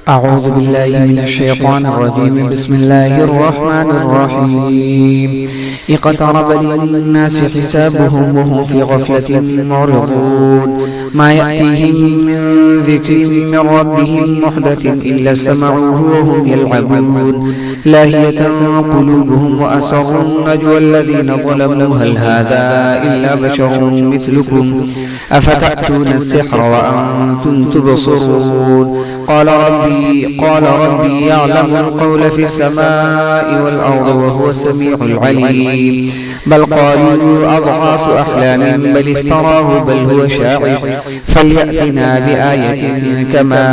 أعوذ بالله من الشيطان الرجيم. بسم الله الرحمن الرحيم. اقترب للناس حسابهم وهم في غفلة معرضون. ما يأتيهم من ذكر من ربهم محدث إلا استمعوه وهم يلعبون. لاهية قلوبهم وأسروا النجوى الذين ظلموا هل هذا إلا بشر مثلكم أفتأتون السحر وأنتم تبصرون. قال ربي يعلم القول في السماء والأرض وهو السميع العليم. بل قالوا أضغاث أحلام بل افتراه بل هو شاعر فليأتنا بآية كما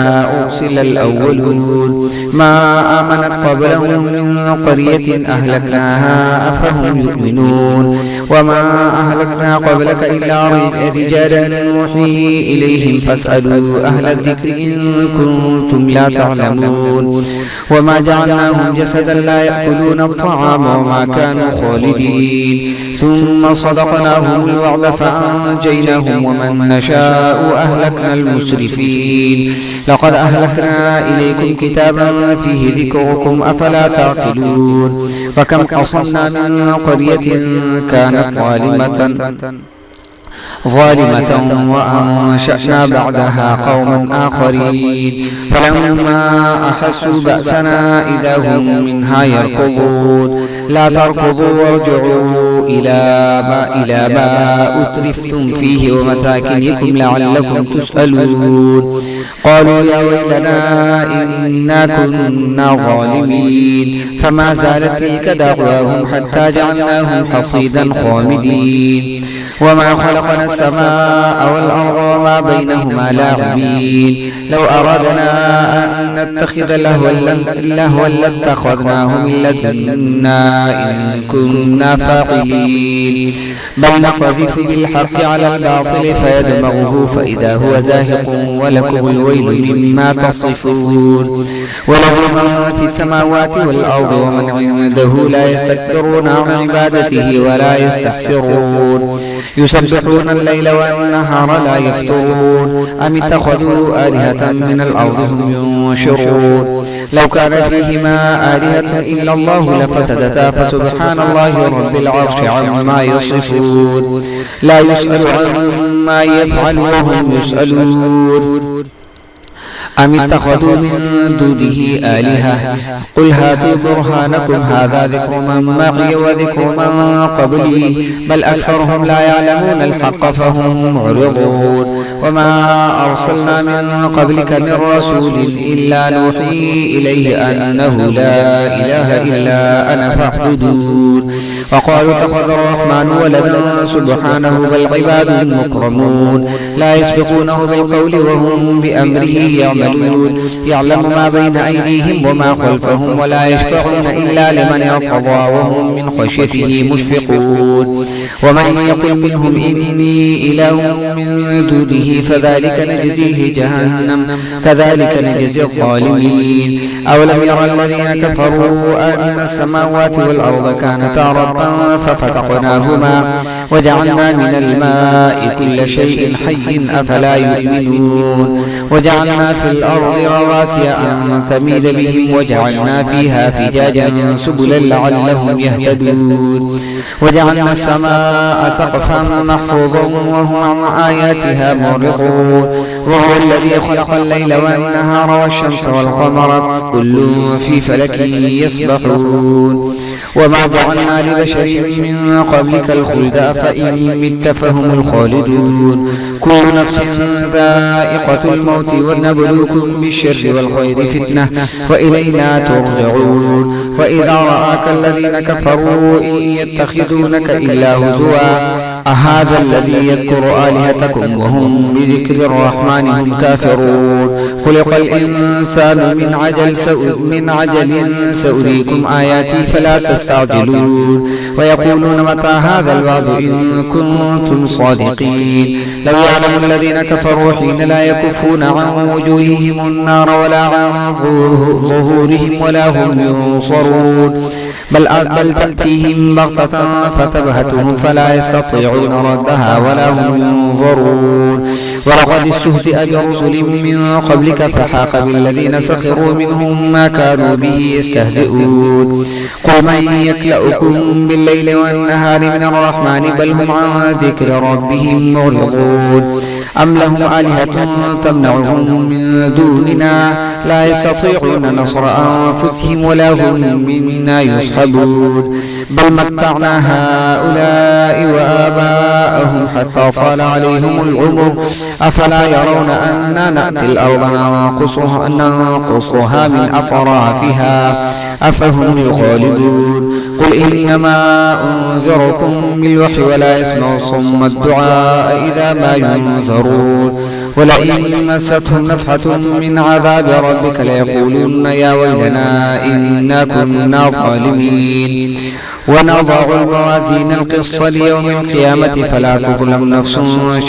أرسل الأولون. ما آمنت قبلهم من قرية أهلكناها أفهم يؤمنون. وما أهلكنا قبلك إلا رجالا نوحي إليهم فاسألوا أهل الذكر إن كنتم لا تعلمون. وما جعلناهم جسدا لا يأكلون الطعام وما كانوا خالدين. ثم صدقناهم الوعد فأنجيناهم ومن نشاء أهلكنا المسرفين. لقد أهلكنا إليكم كتابا فيه ذكركم أفلا تعقلون. وكم قصمنا من قرية كانت ظالمة وأنشأنا بعدها قوما آخرين فلما أحسوا بأسنا إذا هم منها يركضون. لا تركضوا وارجعوا إلى ما أترفتم فيه ومساكنكم لعلكم تسألون. قالوا يا ويلنا إنا كنا ظالمين. فما زالت تلك دعواهم حتى جعلناهم حصيدا خامدين. وما خلقنا السماء والأرض وما بينهما لاعبين. لو أردنا أن نتخذ لهوا لاتخذناه من لدنا إن كنا فاعلين. بل نقذف بالحق على الباطل فيدمغه فإذا هو زاهق ولكم الويل مما تصفون. وله من في السماوات والأرض ومن عنده لا يستكبرون عن عبادته ولا يستحسرون. يسبحون الليل والنهار لا يفترون. أم اتخذوا آلهة من الأرض هم ينشرون. لو كان فيهما آلهة إلا الله لفسدتا فسبحان الله رب العرش عما يصفون. لا يسأل عما يفعل وهم يسألون. أم اتخذوا من دونه آلهة قل هاتوا برهانكم هذا ذكر من معي وذكر من قبلي بل أكثرهم لا يعلمون الحق فهم معرضون. وما أرسلنا من قبلك من رسول إلا نوحي إليه أنه لا إله إلا أنا فاعبدون. وقالوا اتخذ الرحمن ولدا سبحانه بل عباد مكرمون لا يسبقونه بالقول وهم بأمره يعملون. يعلم ما بين أيديهم وما خلفهم ولا يشفعون إلا لمن ارتضى وهم من خشيته مشفقون. ومن يقل منهم إني إله من دونه فذلك نجزيه جهنم كذلك نجزي الظالمين. أولم يرى الذين كفروا أن السماوات والأرض كانتا رتقا ففتقناهما وجعلنا من الماء كل شيء حي أفلا يؤمنون. وجعلنا في الأرض رواسي أن تميد بهم وجعلنا فيها فجاجا سبلا لعلهم يهتدون. وجعلنا السماء سقفا محفوظا وهم عن آياتها معرضون. وهو الذي خلق الليل والنهار والشمس والقمر كل في فلك يسبحون. وما جعلنا لبشر من قبلك الخلد أفإن مت فهم الخالدون. كل نفس ذائقة الموت ونبلوكم بالشر والخير فتنة وإلينا ترجعون. وإذا رآك الذين كفروا إن يتخذونك إلا هزوا أهذا الذي يذكر آلهتكم وهم بذكر الرحمن هم كافرون. خلق الإنسان من عجل سأريكم آياتي فلا تستعجلون. ويقولون متى هذا الوعد إن كنتم صادقين. لو يعلم الذين كفروا حين لا يكفون عن وجوههم النار ولا عن ظهورهم ولا هم ينصرون. بل تأتيهم بغتة فتبهتهم فلا يستطيعون ردها ولا هم ينظرون. ولقد استهزئ برسل من قبلك فحاق بالذين سخروا منهم ما كانوا به يستهزئون قل من يكلؤكم بالليل والنهار من الرحمن بل هم عن ذكر ربهم معرضون أم لهم آلهة تمنعهم من دوننا لا يستطيعون نصر أنفسهم ولا هم منا يصحبون بل متعنا هؤلاء وآباءهم حتى طال عليهم العمر أفلا يرون أننا نأتي الأرض ننقصها من أطرافها أفهم الغالبون قل إنما أنذركم بالوحي ولا يسمع الصم الدعاء إذا ما ينذرون ولئن مستهم نفحة من عذاب ربك ليقولن يا ويلنا إنا كنا ظالمين ونضع الموازين القسط ليوم القيامة فلا تظلم نفس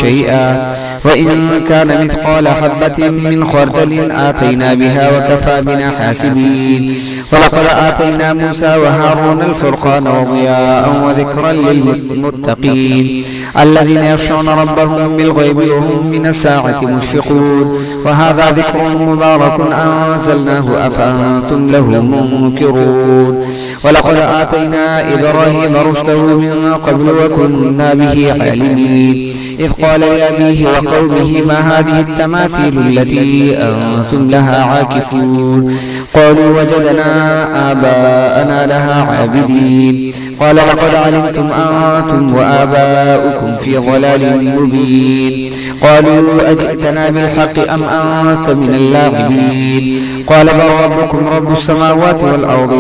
شيئا وإن كان مثقال حبة من خردل آتينا بها وكفى بنا حاسبين ولقد آتينا موسى وهارون الفرقان وضياء وذكرا للمتقين الذين يخشون ربهم بالغيب وهم من الساعة مشفقون وهذا ذكر مبارك أنزلناه أفأنتم له منكرون ولقد آتينا إبراهيم رشده من قبل وكنا به عالمين إذ قال لأبيه وقومه ما هذه التماثيل التي أنتم لها عاكفون قالوا وجدنا آباءنا لها عابدين قال لقد علمتم أنتم وآباؤكم في ضلال مبين قالوا أجئتنا بالحق أم أنت من اللاعبين قال بل ربكم رب السماوات والأرض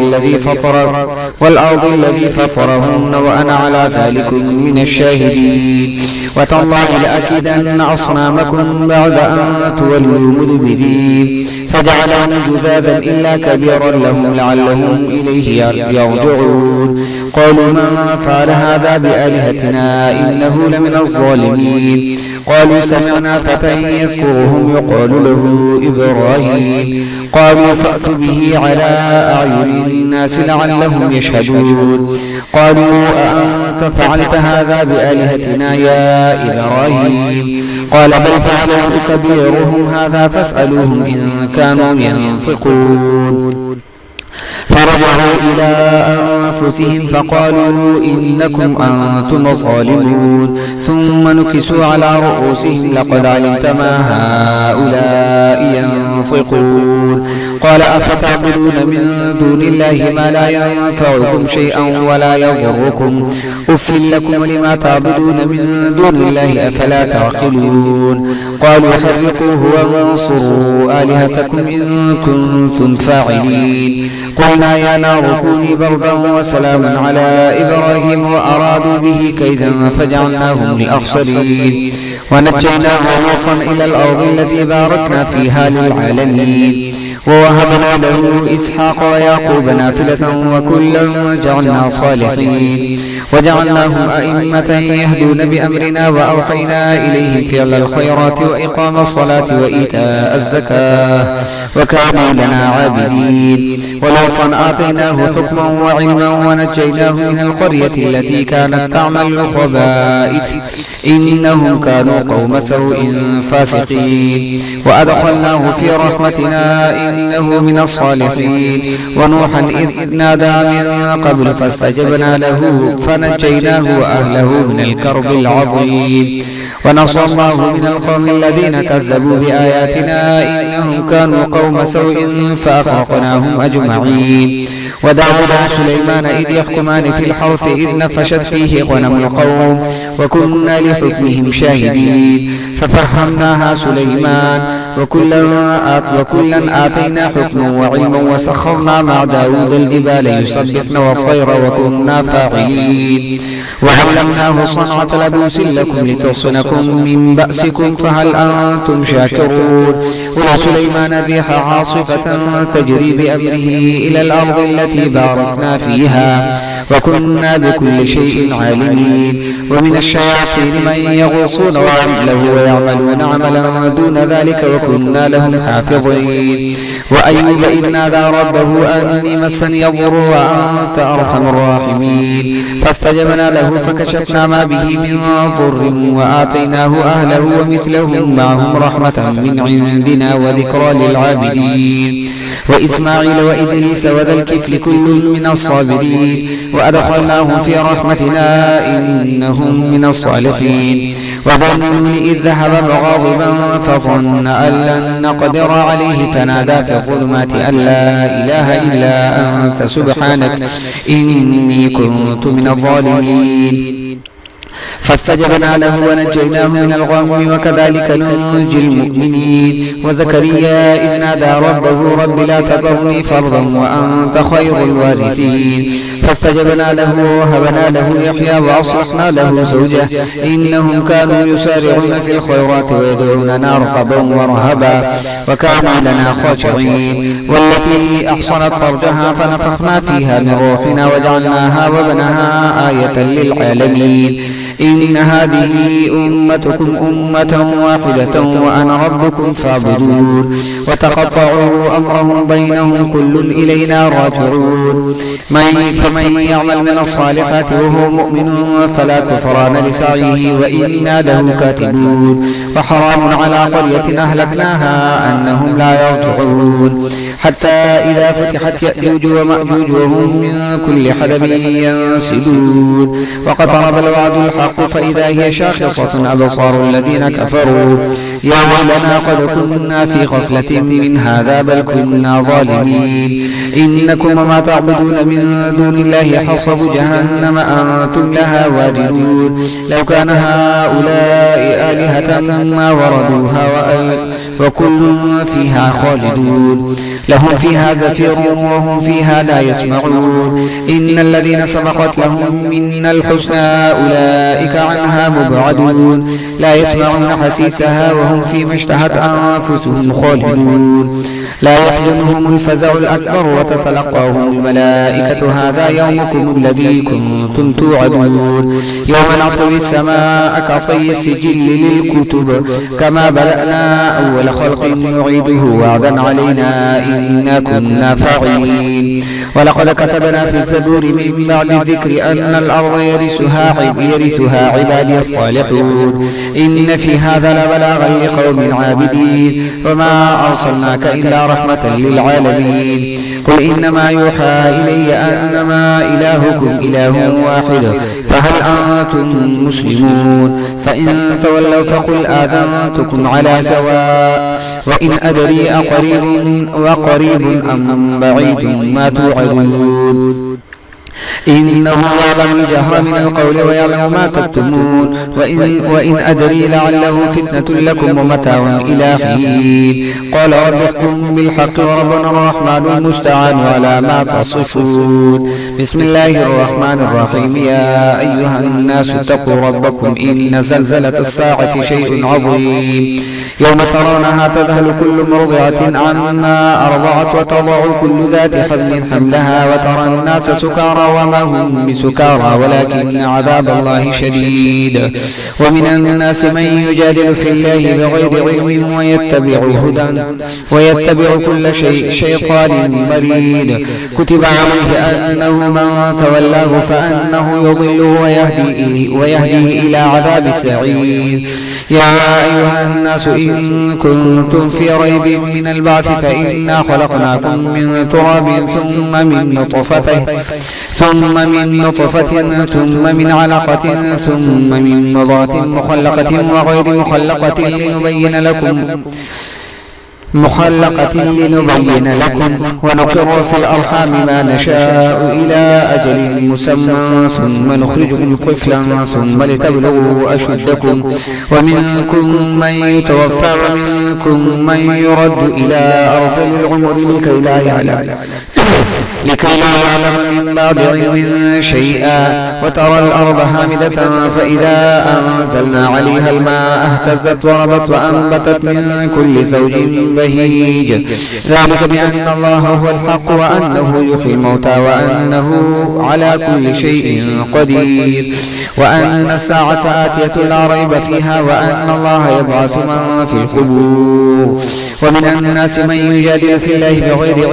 الذي فطرهن وأنا على ذلك من الشاهدين وتالله لأكيدن أصنامكم بعد أن تولوا مدبرين فجعلهم جذاذا إلا كبيرا لهم لعلهم إليه يرجعون قالوا من فعل هذا بآلهتنا إنه لمن الظالمين قالوا سمعنا فتى يذكرهم يقال له إبراهيم قالوا فأتوا به على أعين الناس لعلهم يشهدون قالوا أأنت فعلت هذا بآلهتنا يا إبراهيم قال بل فعله كبيرهم هذا فاسألوهم إن كانوا ينطقون فرجعوا إلى أنفسهم فقالوا إنكم أنتم الظالمون ثم نكسوا على رؤوسهم لقد علمت ما هؤلاء ينطقون قال أفتعبدون من دون الله ما لا ينفعكم شيئا ولا يضركم أف لكم لما تعبدون من دون الله أفلا تعقلون قالوا حرقوه وانصروا آلهتكم إن كنتم فاعلين قلنا يا نار كوني بردا وسلاما على إبراهيم وأرادوا به كيدا فجعلناهم الأخسرين ونجيناه لوطا إلى الأرض التي باركنا فيها للعالمين ووهبنا له إسحاق ويعقوب نافلة وكلا جعلنا صالحين وجعلناهم أئمة يهدون بأمرنا وأوحينا إليهم فعل الخيرات وإقام الصلاة وإيتاء الزكاة وكانوا لنا عابدين ولوطا آتيناه حكما وعلما ونجيناه من القرية التي كانت تعمل الخبائث إنهم كانوا قوم سوء فاسقين وأدخلناه في رحمتنا إنه من الصالحين ونوحا إذ نادى من قبل فاستجبنا له فنجيناه وأهله من الكرب العظيم ونصرناه من القوم الذين كذبوا بآياتنا إنهم كانوا قوم سوء فأغرقناهم أجمعين وداود وسليمان إذ يحكمان في الحرث إذ نفشت فيه غنم القوم وكنا لحكمهم شاهدين ففهمناها سليمان وكلا آتينا حكما وعلما وسخرنا مع داود الجبال يسبحن والطير وكنا فاعلين وعلمناه صنعة لبوس لكم لتحصنكم من بأسكم فهل أنتم شاكرون ولسليمان الريح عاصفة تجري بأمره إلى الأرض التي باركنا فيها وكنا بكل شيء عالمين ومن الشياطين من يغوصون له ويعملون عملا دون ذلك وكنا لهم حافظين. وأيوب إذ نادى ربه أني مسني الضر وأنت أرحم الراحمين فاستجبنا له فكشفنا ما به من ضر وآتيناه أهله ومثلهم معهم رحمة من عندنا وذكرى للعابدين. وإسماعيل وإدريس وذا الكفل كل من الصابرين وأدخلناهم في رحمتنا إنهم من الصالحين. وذا النون إذ ذهب مغاضبا فظن أن لن نقدر عليه فنادى في الظلمات أن لا إله إلا أنت سبحانك إني كنت من الظالمين. فاستجبنا له ونجيناه من الغم وكذلك ننجي المؤمنين. وزكريا إذ نادى ربه رب لا تذرني فردا وأنت خير الوارثين فاستجبنا له وهبنا له يحيى وأصلحنا له زوجه إنهم كانوا يسارعون في الخيرات ويدعوننا رغبا ورهبا وكانوا لنا خاشعين. والتي أحصنت فرجها فنفخنا فيها من روحنا وجعلناها وابنها آية للعالمين. إن هذه أمتكم أمة واحدة وأنا ربكم فاعبدون. وتقطعوا أمرهم بينهم كل إلينا راجعون. فمن يعمل من الصالحات وهو مؤمن فلا كفران لسعيه وإنا له كاتبون. وحرام على قرية أهلكناها أنهم لا يرجعون حتى إذا فتحت يأجوج ومأجوج وهم من كل حدب ينسلون. واقترب الوعد الحق فإذا هي شاخصة أبصار الذين كفروا يا ويلنا قد كنا في غفلة من هذا بل كنا ظالمين. إنكم ما تعبدون من دون الله حصب جهنم أنتم لها واردون. لو كان هؤلاء آلهة ما وردوها وكل فيها خالدون. لهم فيها زفير وهم فيها لا يسمعون. إن الذين سبقت لهم من الحسنى أولئك عنها مبعدون لا يسمعون حسيسها وهم فيما اشتهت أنفسهم خالدون. لا يحزنهم الفزع الأكبر وتتلقاهم الملائكة هذا يومكم الذي كنتم توعدون. يوم نطوي السماء كطي السجل للكتب كما بدأنا أول خلق نعيده وعدا علينا إنا كنا فاعلين. ولقد كتبنا في الزبور من بعد الذكر أن الأرض يرثها عبادي الصالحون. إن في هذا لبلاغا لقوم عابدين وما أرسلناك إلا رحمة للعالمين. قل إنما يوحى إلي أنما إلهكم إله واحد فهل أنتم مسلمون. فإن تولوا فقل آذنتكم على سواء وإن أدري أقريب أم بعيد ما توعدون. إنه يعلم الجهر من القول ويعلم ما تكتمون. وإن أدري لعله فتنة لكم ومتاع إلى حين. قال رب احكم بالحق وربنا الرحمن المستعان على ما تصفون. بسم الله الرحمن الرحيم. يا أيها الناس اتقوا ربكم إن زلزلة الساعة شيء عظيم. يوم ترونها تذهل كل مرضعة عما أرضعت وتضع كل ذات حمل حملها وترى الناس سكارى وما هم بسكارى ولكن عذاب الله شديد. ومن الناس من يجادل في الله بغير علم ويتبع كل شيطان مريد. كتب عليه أنه من تولاه فأنه يضله ويهديه إلى عذاب السعير. يا أيها الناس إن كنتم في ريب من البعث فإنا خلقناكم من تراب ثم من نطفة ثم من علقة ثم من مضغة مخلقة وغير مخلقة لنبين لكم ونقر في الأرحام ما نشاء إلى أجل مسمى ثم نخرجكم طفلا ثم لتبلغوا أشدكم ومنكم من يتوفى ومنكم من يرد إلى أرذل العمر لكي لا يعلم لكي لا يعلم من بعد علم شيئا. وترى الأرض هامدة فإذا أنزلنا عليها الماء اهتزت وربت وأنبتت من كل زوج بهيج. ذلك بأن الله هو الحق وأنه يحيي الموتى وأنه على كل شيء قدير وأن الساعة آتية لا ريب فيها وأن الله يبعث من في القبور. ومن الناس من يجادل في الله بغير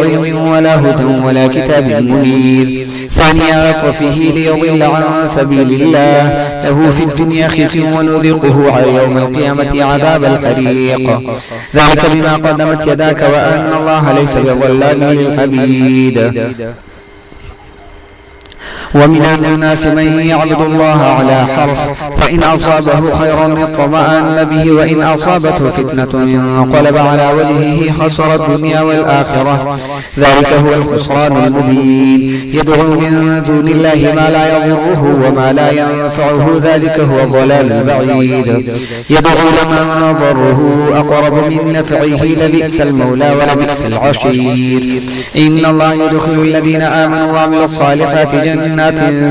علم ولا هدى ولا كتاب منير. ثاني عطفه ليضل عن سبيل الله له في الدنيا خزي ونذيقه على يوم القيامة عذاب الحريق. ذلك بما قدمت يداك وأن الله ليس بظلام للعبيد. ومن الناس من يعبد الله على حرف فإن أصابه خير اطمأن به وإن أصابته فتنة انقلب على وجهه خسر الدنيا والآخرة. ذلك هو الخسران المبين. يدعو من دون الله ما لا يضره وما لا ينفعه ذلك هو الضلال البعيد. يدعو لمن ضره أقرب من نفعه لبئس المولى ولبئس العشير. إن الله يدخل الذين آمنوا وعملوا الصالحات جنات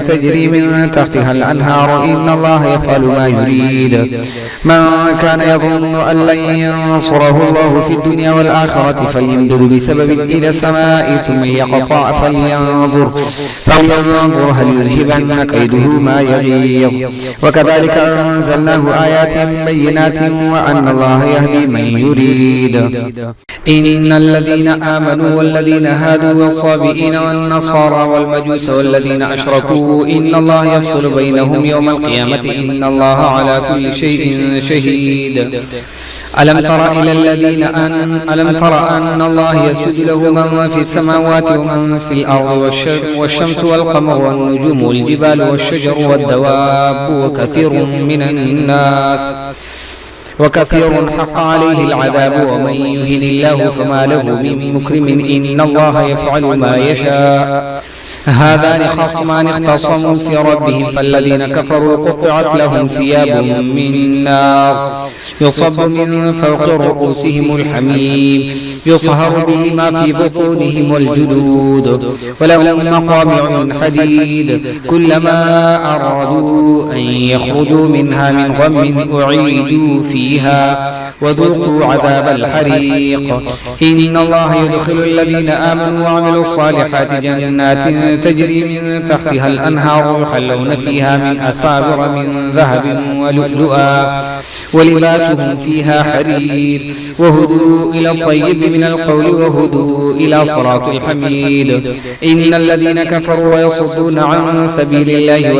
تجري من تحتها الأنهار إن الله يفعل ما يريد. من كان يظن أن لن ينصره الله في الدنيا والآخرة فليمدد بسبب إلى السماء ثم يقطع فلينظر هل يذهبن كيده ما يغيظ. وكذلك أنزلناه آيات بينات وأن الله يهدي من يريد. إن الذين آمنوا والذين هادوا والصابئين والنصارى والمجوس والذين أشركوا إن الله يفصل بينهم يوم القيامة إن الله على كل شيء شهيد. ألم تر أن الله يسجد له من في السماوات ومن في الأرض والشمس والقمر والنجوم والجبال والشجر والدواب وكثير حق عليه العذاب ومن يهن الله فما له من مكرم إن الله يفعل ما يشاء. هذان خصمان اختصموا في ربهم فالذين كفروا قطعت لهم ثياب من نار يصب من فوق رؤوسهم الحميم يصهر به ما في بطونهم والجلود ولهم مقامع من حديد كلما أرادوا أن يخرجوا منها من غم أعيدوا فيها وذوقوا عذاب الحريق. إن الله يدخل الذين آمنوا وعملوا الصالحات جنات تجري من تحتها الأنهار يحلون فيها من أساور من ذهب ولؤلؤا ولباسهم فيها حرير وهدوا إلى الطيب من القول وهدوا إلى صراط الحميد. إن الذين كفروا ويصدون عن سبيل الله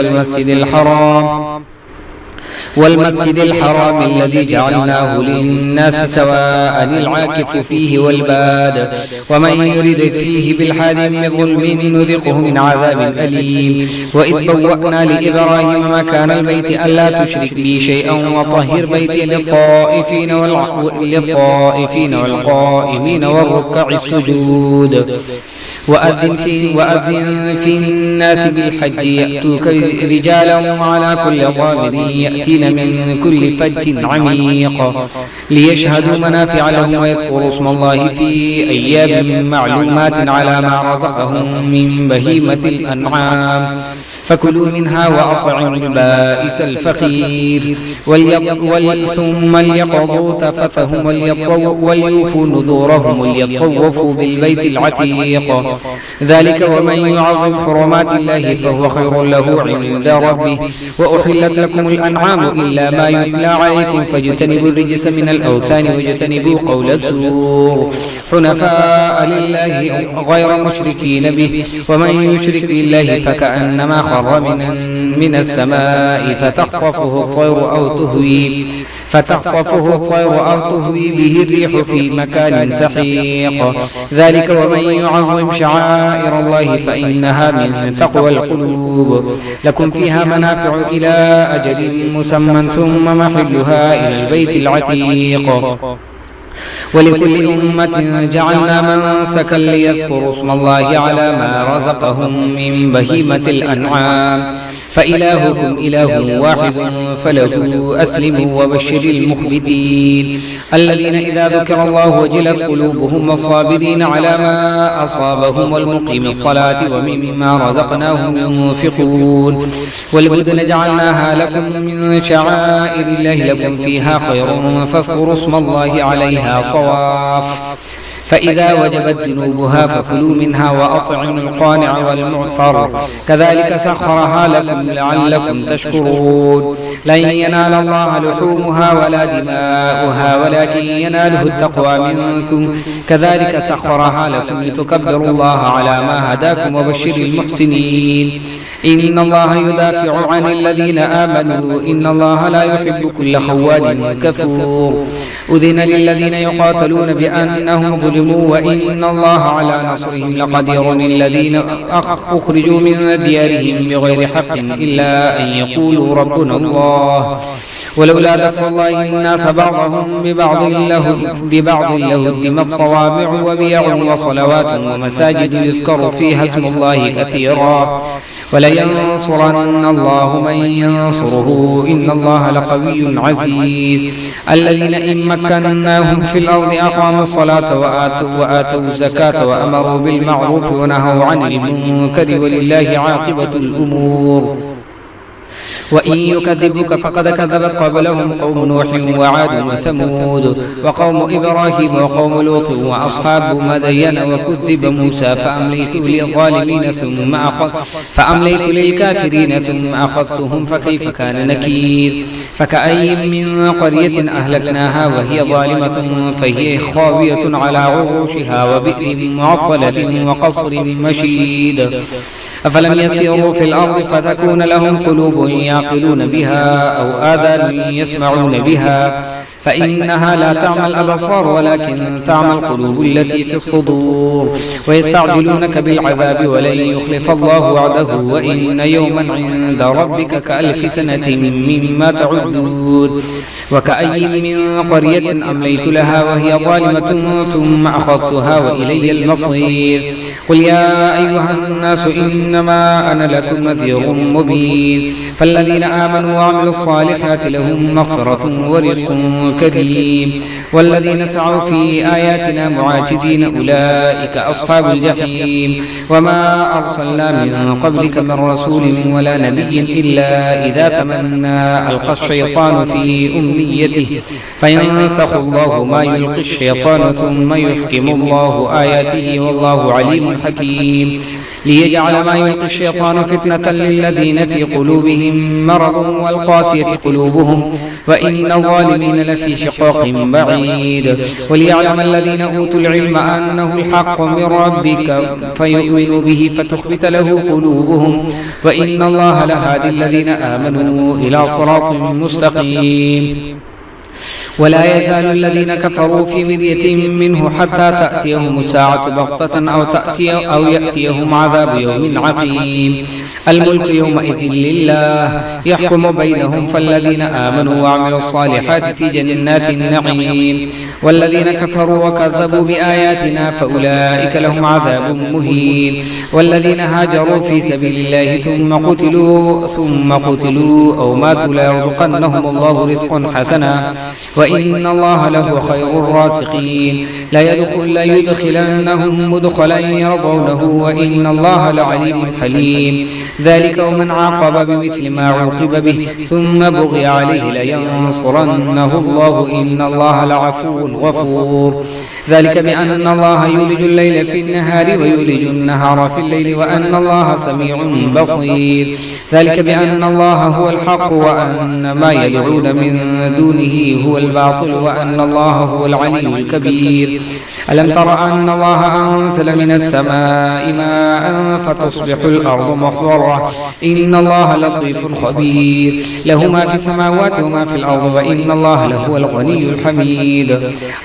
والمسجد الحرام الذي جعلناه للناس سواء العاكف فيه والباد ومن يرد فيه بالحاد من ظلم نذقه من عذاب أليم. وإذ بوأنا لإبراهيم مكان البيت ألا تشرك بي شيئا وطهر بيتي للطائفين والقائمين والركع السجود. وأذن في الناس بالحج يأتوك رجالا وعلى كل ضامر يأتين من كل فج عميق ليشهدوا منافع لهم ويذكروا اسم الله في أيام معلومات على ما رزقهم من بهيمة الأنعام فكلوا منها وأطعموا البائس الفقير ثم ليقضوا تفثهم وليوفوا نذورهم وليطوفوا بالبيت العتيق. ذلك ومن يعظم حرمات الله فهو خير له عند ربه. وأحلت لكم الأنعام إلا ما يتلى عليكم فاجتنبوا الرجس من الأوثان واجتنبوا قول الزور حنفاء لله غير مشركين به. ومن يشرك بالله فكأنما خر من السماء فتخطفه الطير أو تهوي به الريح في مكان سحيق. ذلك ومن يعظم شعائر الله فإنها من تقوى القلوب. لكم فيها منافع إلى أجل مسمى ثم محلها إلى البيت العتيق. ولكل أمة جعلنا منسكا ليذكروا اسم الله على ما رزقهم من بهيمة الأنعام فإلهكم إله واحد فله أسلموا وبشر المخبتين الذين إذا ذكر الله وجلت قلوبهم والصابرين على ما أصابهم والمقيم الصلاة ومما رزقناهم ينفقون والبدن جعلناها لكم من شعائر الله لكم فيها خير فاذكروا اسم الله عليها صواف فإذا وجبت جنوبها فكلوا منها وأطعموا القانع والمعتر كذلك سخرها لكم لعلكم تشكرون لن ينال الله لحومها ولا دماؤها ولكن يناله التقوى منكم كذلك سخرها لكم لتكبروا الله على ما هداكم وبشر المحسنين إن الله يدافع عن الذين آمنوا إن الله لا يحب كل خوان كفور أذن للذين يقاتلون بأنهم ظلموا وإن الله على نصرهم لقدير الذين أخرجوا من ديارهم بغير حق إلا أن يقولوا ربنا الله ولولا دفع الله الناس بعضهم ببعض لهدمت صوامع وبيع وصلوات ومساجد يذكر فيها اسم الله كثيرا ولينصرن الله من ينصره إن الله لقوي عزيز الذين إن مكناهم في الأرض أقاموا الصلاة وآتوا الزكاة وأمروا بالمعروف ونهوا عن المنكر ولله عاقبة الأمور وإن يكذبك فقد كذبت قبلهم قوم نوح وعاد وثمود وقوم إبراهيم وقوم لوط وأصحاب مدين وكذب موسى فأمليت للكافرين ثم أخذتهم فكيف كان نكير فكأي من قرية أهلكناها وهي ظالمة فهي خاوية على عروشها وبئر معطلة وقصر مشيد أفلم يسيروا في الأرض فتكون لهم قلوب يعقلون بها أو آذان يسمعون بها فإنها لا تعمى الأبصار ولكن تعمى القلوب التي في الصدور ويستعجلونك بالعذاب ولن يخلف الله وعده وإن يوما عند ربك كألف سنة مما تعدون وكأي من قرية أمليت لها وهي ظالمة ثم أخذتها وإلي المصير قل يا أيها الناس إنما أنا لكم نذير مبين فالذين آمنوا وعملوا الصالحات لهم مغفرة ورزق كريم والذين سعوا في آياتنا معاجزين أولئك أصحاب الجحيم وما أرسلنا من قبلك من رسول ولا نبي إلا إذا تمنى ألقى الشيطان في أمنيته فينسخ الله ما يلقي الشيطان ثم يحكم الله آياته والله عليم حكيم ليجعل ما يلقي الشيطان فتنة للذين في قلوبهم مرض والقاسية قلوبهم وإن الظالمين لفي شقاق بعيد وليعلم الذين أوتوا العلم أنه الحق من ربك فيؤمنوا به فتخبت له قلوبهم وإن الله لهادي الذين آمنوا إلى صراط مستقيم ولا يزال الذين كفروا في مرية منه حتى تأتيهم الساعة بغتة أو يأتيهم عذاب يوم عقيم الملك يومئذ لله يحكم بينهم فالذين آمنوا وعملوا الصالحات في جنات النعيم والذين كفروا وكذبوا بآياتنا فأولئك لهم عذاب مهين والذين هاجروا في سبيل الله ثم قتلوا أو ماتوا ليرزقنهم الله رزقا حسنا وإن الله له خير الرازقين لا يدخلنهم مدخلا يرضونه وإن الله لعليم حليم ذلك ومن عاقب بمثل ما عوقب به ثم بغي عليه لينصرنه الله إن الله لعفو غفور ذلك بأن الله يولج الليل في النهار ويولج النهار في الليل وأن الله سميع بصير ذلك بأن الله هو الحق وأن ما يدعون من دونه هو الباطل وأن الله هو العلي الكبير ألم تر أن الله أنزل من السماء ماء فتصبح الأرض مخضرة إن الله لطيف خبير له ما في السماوات وما في الأرض وإن الله لهو الغني الحميد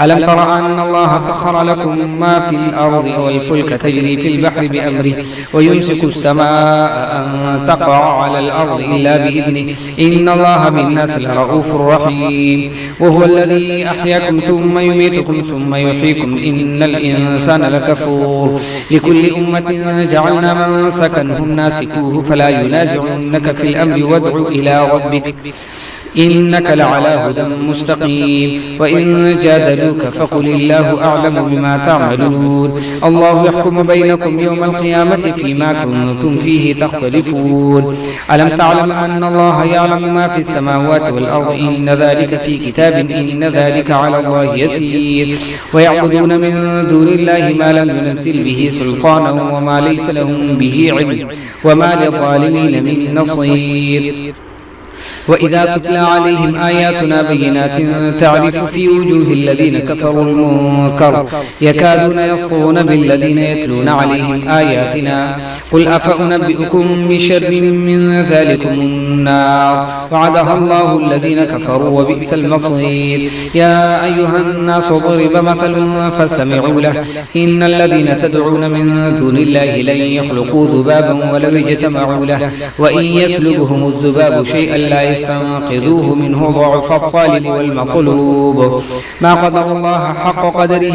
ألم تر أن الله سخر لكم ما في الأرض والفلك تجري في البحر بأمره ويمسك السماء أن تقع على الأرض إلا بإذنه إن الله بالناس لرؤوف رحيم وهو هو الذي أحياكم ثم يميتكم ثم يحييكم إن الإنسان لكفور لكل أمة جعلنا من سكنهم ناسكوه فلا ينازعنك في الأمر وادع إلى ربك إنك لعلى هدى مستقيم وإن جادلوك فقل الله أعلم بما تعملون الله يحكم بينكم يوم القيامة فيما كنتم فيه تختلفون ألم تعلم أن الله يعلم ما في السماوات والأرض إن ذلك في كتاب إن ذلك على الله يسير ويعبدون من دون الله ما لم ينزل به سلطانا وما ليس لهم به علم وما للظالمين من نصير وإذا تتلى عليهم آياتنا بينات تعرف في وجوه الذين كفروا المنكر يكادون يسطون بالذين يتلون عليهم آياتنا قل أفأنبئكم بشر من ذلكم النار وعدها الله الذين كفروا وبئس المصير يا أيها الناس ضرب مثل فاستمعوا له إن الذين تدعون من دون الله لن يخلقوا ذبابا ولو اجتمعوا له وإن يسلبهم الذباب شيئا لا يستنقذوه منه ضعف الطالب والمطلوب ما قدر الله حق قدره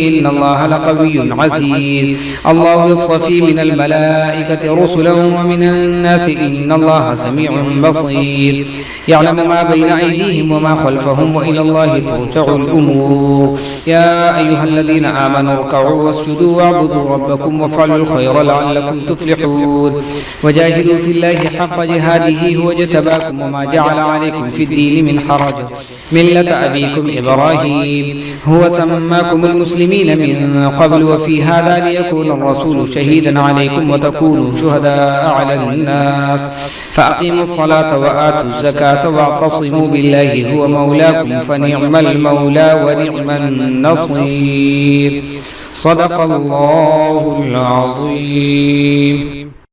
إن الله لقوي عزيز الله يصطفي من الملائكة رسلا ومن الناس إن الله سميع بصير يعلم ما بين أيديهم وما خلفهم وإلى الله ترجع الأمور يا أيها الذين آمنوا اركعوا واسجدوا واعبدوا ربكم وافعلوا الخير لعلكم تفلحون وجاهدوا في الله حق جهاده هو اجتباكم وما جعل عليكم في الدين من حرج ملة أبيكم إبراهيم هو سماكم المسلمين من قبل وفي هذا ليكون الرسول شهيدا عليكم وتكونوا شهداء على الناس فأقيموا الصلاة وآتوا الزكاة واعتصموا بالله هو مولاكم فنعم المولى ونعم النصير صدق الله العظيم.